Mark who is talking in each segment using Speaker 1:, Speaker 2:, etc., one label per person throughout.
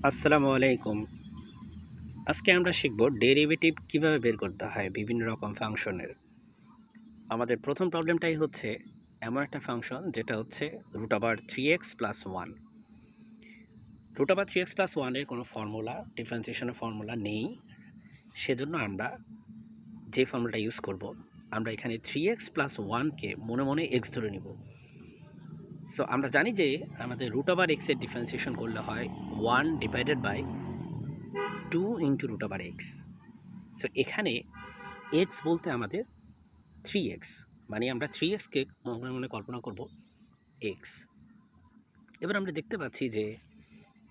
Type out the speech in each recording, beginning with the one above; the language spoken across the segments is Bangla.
Speaker 1: আসসালামু আলাইকুম। আজকে আমরা শিখব ডেরিভেটিভ কিভাবে বের করতে হয় বিভিন্ন রকম ফাংশনের। আমাদের প্রথম প্রবলেমটাই হচ্ছে এমন একটা ফাংশন যেটা হচ্ছে √3x + 1। √3x + 1 এর কোনো ফর্মুলা, ডিফারেন্সিয়েশনের ফর্মুলা নেই। সেজন্য আমরা যে ফর্মুলাটা ইউজ করব, আমরা এখানে 3x + 1 কে মনে মনে x ধরে নিব। সো আমরা জানি যে আমাদের √x এর ডিফারেন্সিয়েশন করলে হয় 1/2 × √x। সো এখানে x বলতে আমাদের 3x, মানে আমরা 3x কে মনে মনে কল্পনা করব x। এবার আমরা দেখতে পাচ্ছি যে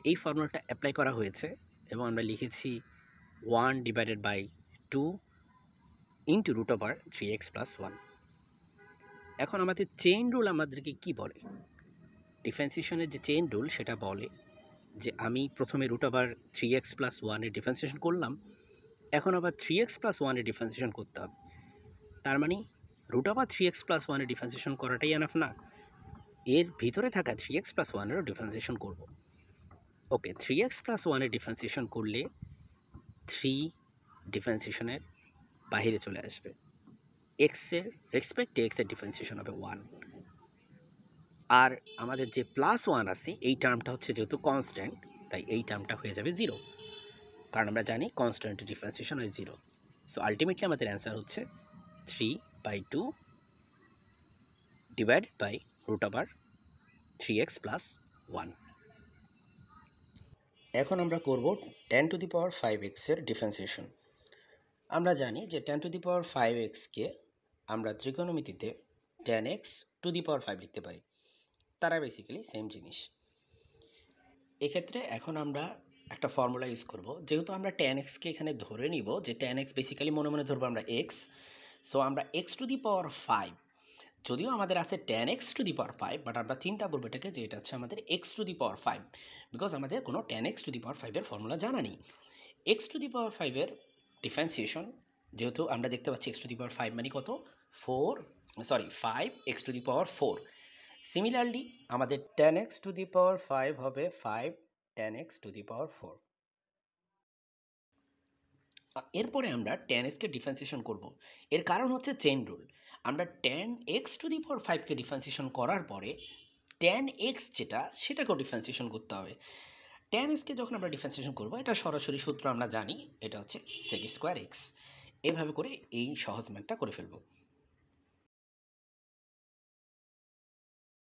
Speaker 1: এই ফর্মুলাটা অ্যাপ্লাই করা হয়েছে এবং আমরা লিখেছি 1/2 × √3x + 1। এখন আমাদের চেইন রুল আমাদেরকে কি বলে? ডিফারেন্সিয়েশনের যে চেইন রুল সেটা বলে যে আমি প্রথমে √3x + 1 এর ডিফারেন্সিয়েশন করলাম, এখন আবার 3x + 1 এর ডিফারেন্সিয়েশন করতে হবে। তার মানে √3x + 1 এর ডিফারেন্সিয়েশন করাটাই এনাফ না, এর ভিতরে থাকা 3x + 1 এরও ডিফারেন্সিয়েশন করব। ওকে, 3x + 1 এর ডিফারেন্সিয়েশন করলে 3 ডিফারেন্সিয়েশনের বাইরে চলে আসবে। x এর রেসপেক্টে x এর ডিফারেন্সিয়েশন হবে 1। আর আমাদের যে +1 আছে এই টার্মটা হচ্ছে যেহেতু কনস্ট্যান্ট, তাই এই টার্মটা হয়ে যাবে 0, কারণ আমরা জানি কনস্ট্যান্টের ডিফারেন্সিয়েশন হয় 0। সো আলটিমেটলি আমাদের অ্যান্সার হচ্ছে 3/2 √3x + 1। এখন আমরা করব 10⁵x এর ডিফারেন্সিয়েশন। আমরা জানি যে 10⁵x কে আমরা ত্রিকোণমিতিতে 10x⁵ লিখতে পারি। তারা বেসিক্যালি সেম জিনিস। এক্ষেত্রে এখন আমরা একটা ফর্মুলা ইউজ করব। যেহেতু আমরা 10x কে এখানে ধরে নিব যে 10x বেসিক্যালি মনে মনে ধরবো আমরা x। সো আমরা x⁵, যদিও আমাদের আছে 10x⁵, বাট আমরা চিন্তা করবো এটাকে যে এটা হচ্ছে আমাদের x⁵, বিকজ আমাদের কোনো 10x⁵ এর ফর্মুলা জানা নেই। x⁵ এর ডিফারেন্সিয়েশন যেহেতু আমরা দেখতে পাচ্ছি x⁵ মানে কত, 5x⁴। সিমিলারলি আমাদের 10x⁵ হবে 5 10x⁴। এরপরে আমরা 10x কে ডিফারেন্সিয়েশন করব। এর কারণ হচ্ছে চেইন রুল। আমরা 10x⁵ কে ডিফারেন্সিয়েশন করার পরে 10x যেটা সেটাকেও ডিফারেন্সিয়েশন করতে হবে। 10x কে যখন আমরা ডিফারেন্সিয়েশন করব, এটা সরাসরি সূত্র আমরা জানি, এটা হচ্ছে sec² x। এভাবে করে এই সহজ ম্যাথটা করে ফেলব।